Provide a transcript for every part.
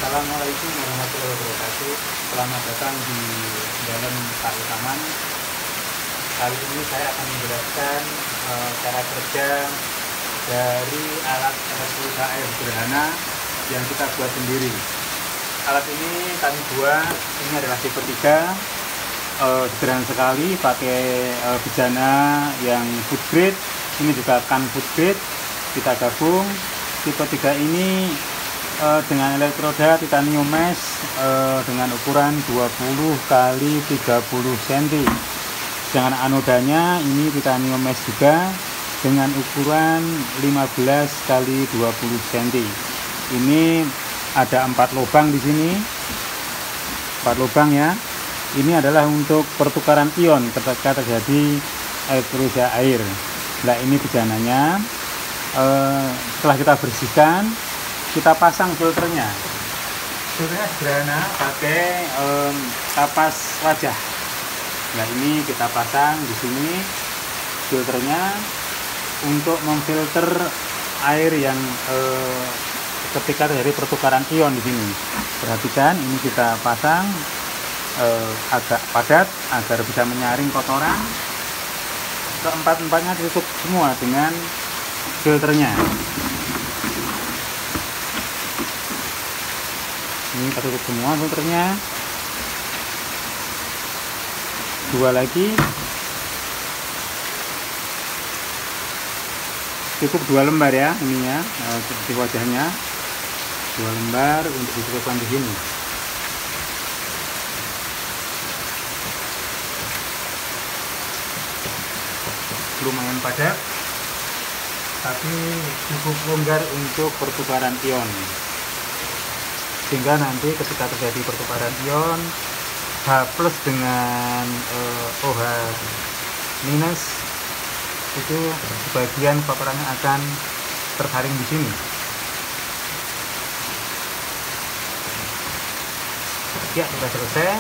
Assalamualaikum warahmatullahi wabarakatuh. Selamat datang di dalam Pak Taman. Kali ini saya akan menjelaskan cara kerja dari alat elektrolisa air sederhana yang kita buat sendiri. Alat ini kami buat, ini adalah tipe 3, sederhana sekali, pakai bejana yang food grade. Ini juga kan food grade, kita gabung. Tipe 3 ini dengan elektroda titanium mesh dengan ukuran 20 kali 30 cm. Dengan anodanya ini titanium mesh juga dengan ukuran 15 kali 20 cm. Ini ada 4 lubang di sini. 4 lubang ya. Ini adalah untuk pertukaran ion ketika terjadi elektrolisa air. Nah, ini bejananya. Setelah kita bersihkan, kita pasang filternya. Filternya sederhana, pakai kapas wajah. Nah, ini kita pasang di sini filternya untuk memfilter air yang ketika terjadi pertukaran ion di sini. Perhatikan, ini kita pasang agak padat agar bisa menyaring kotoran. Keempat-empatnya tutup semua dengan filternya. Ini kita tutup semua filternya. 2 lagi. Cukup 2 lembar ya ininya, di wajahnya. 2 lembar untuk disebutkan di sini. Lumayan padat, tapi cukup longgar untuk pertukaran ion, sehingga nanti ketika terjadi pertukaran ion H+ dengan OH- itu sebagian kotorannya akan tersaring di sini. Ya, sudah selesai.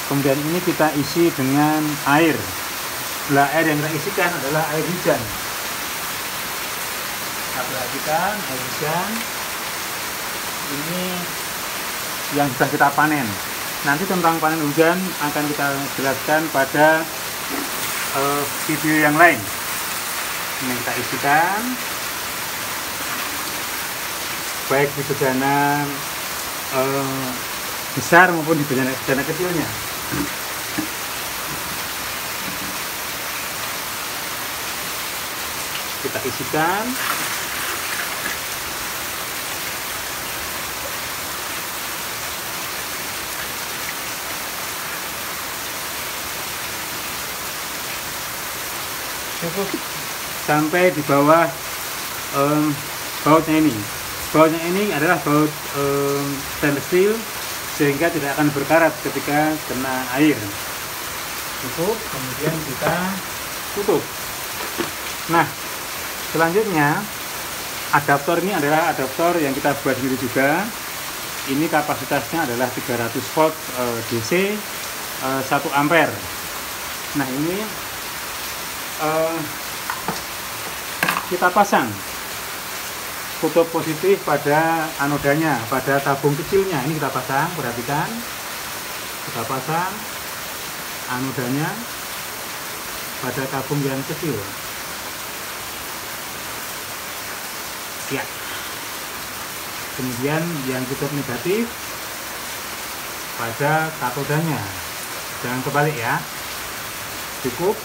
Kemudian ini kita isi dengan air. Nah, air yang kita isikan adalah air hujan. Nah, perhatikan air hujan ini yang sudah kita panen. Nanti tentang panen hujan akan kita jelaskan pada video yang lain. Ini kita isikan baik di bejana besar maupun di bejana kecilnya. Kita isikan. Cukup sampai di bawah bautnya ini. Bautnya ini adalah baut stainless steel, sehingga tidak akan berkarat ketika kena air. Cukup, kemudian kita tutup. Nah, selanjutnya adaptor ini adalah adaptor yang kita buat sendiri juga. Ini kapasitasnya adalah 300 volt DC 1 ampere. Nah, ini kita pasang kutub positif pada anodanya, pada tabung kecilnya. Ini kita pasang, perhatikan. Kita pasang anodanya pada tabung yang kecil. Ya. Kemudian yang kutub negatif pada katodanya. Jangan kebalik ya. Cukup.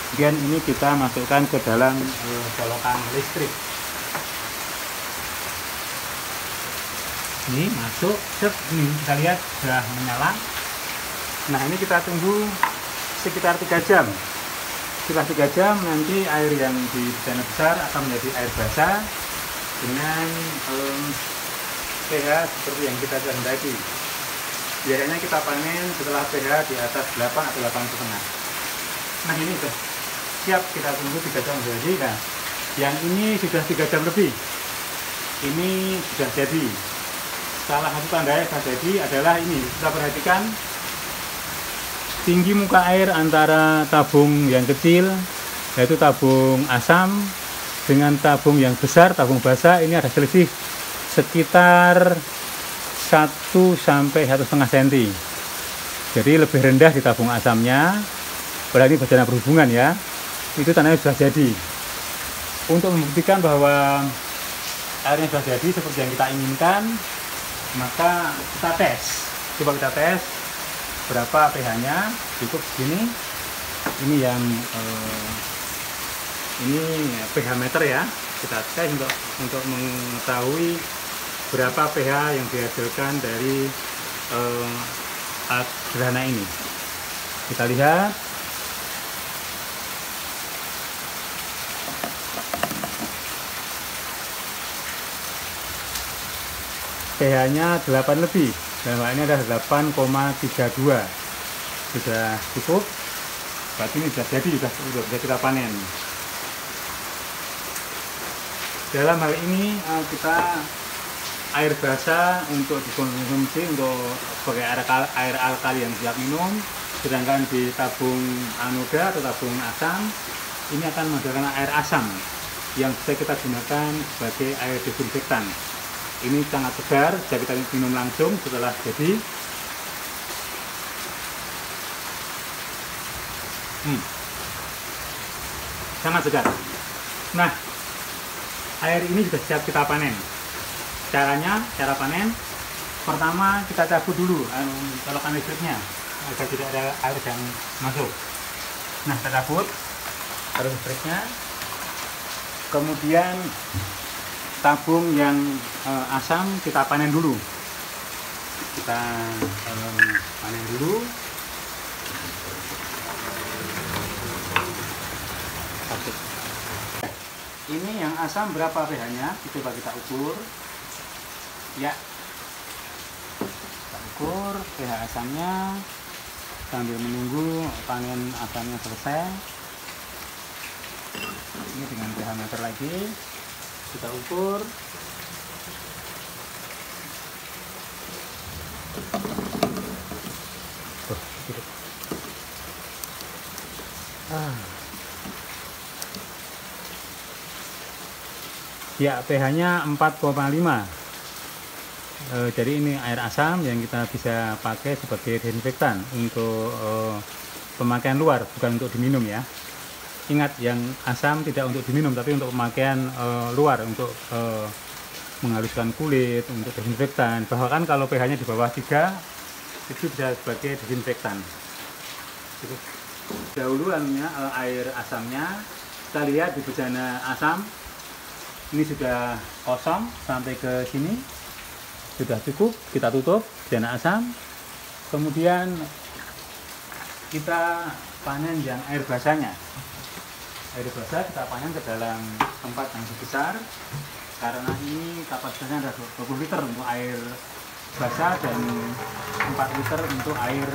Kemudian ini kita masukkan ke dalam colokan listrik. Ini masuk, ini kita lihat sudah menyala. Nah, ini kita tunggu sekitar 3 jam. Setelah 3 jam nanti air yang di bejana besar akan menjadi air basah dengan pH seperti yang kita kehendaki. Biasanya kita panen setelah pH di atas 8 atau 8,5. Nah, ini sudah siap, kita tunggu 3 jam jadi. Nah, yang ini sudah 3 jam lebih. Ini sudah jadi. Salah satu tanda yang sudah jadi adalah ini. Kita perhatikan tinggi muka air antara tabung yang kecil, yaitu tabung asam, dengan tabung yang besar, tabung basah, ini ada selisih sekitar 1 sampai 1,5 cm. Jadi lebih rendah di tabung asamnya. Padahal ini bejana berhubungan ya. Itu tandanya sudah jadi. Untuk membuktikan bahwa airnya sudah jadi seperti yang kita inginkan, maka kita tes. Coba kita tes berapa pH-nya. Cukup segini. Ini yang ini pH meter ya. Kita tes untuk mengetahui berapa pH yang dihasilkan dari alat sederhana ini. Kita lihat. pH-nya 8 lebih. Dan ini adalah 8,32. Sudah cukup. Berarti ini sudah jadi, sudah bisa kita panen. Dalam hal ini kita air basah untuk dikonsumsi untuk sebagai air alkali yang siap minum, sedangkan di tabung anoda atau tabung asam ini akan menghasilkan air asam yang bisa kita gunakan sebagai air desinfektan. Ini sangat segar, bisa kita minum langsung setelah jadi. Sangat segar. Nah, air ini sudah siap kita panen. Cara panen, pertama kita cabut dulu colokan listriknya agar tidak ada air yang masuk. Nah, kita cabut arus listriknya. Kemudian tabung yang asam kita panen dulu. Kita panen dulu. Ini yang asam berapa pH-nya? Coba kita ukur. Ya, kita ukur pH asamnya sambil menunggu panen asamnya selesai. Ini dengan pH meter lagi kita ukur. Ya, pH-nya 4,5. Jadi ini air asam yang kita bisa pakai sebagai desinfektan untuk pemakaian luar, bukan untuk diminum ya. Ingat, yang asam tidak untuk diminum, tapi untuk pemakaian luar, untuk menghaluskan kulit, untuk desinfektan. Bahkan kalau pH-nya di bawah 3, itu bisa sebagai desinfektan. Dahulu air asamnya, kita lihat di bejana asam. Ini sudah kosong sampai ke sini, sudah cukup. Kita tutup bejana asam. Kemudian kita panen yang air basahnya. Air basah kita panen ke dalam tempat yang besar, karena ini kapasitasnya ada 20 liter untuk air basah dan 4 liter untuk air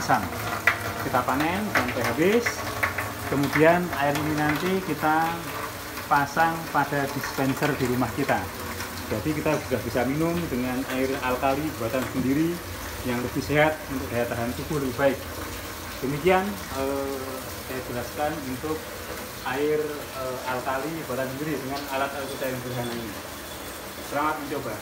asam. Kita panen sampai habis. Kemudian air ini nanti kita pasang pada dispenser di rumah kita. Jadi kita sudah bisa minum dengan air alkali buatan sendiri yang lebih sehat untuk daya tahan tubuh lebih baik. Demikian saya jelaskan untuk air alkali buatan sendiri dengan alat yang sederhana ini. Selamat mencoba.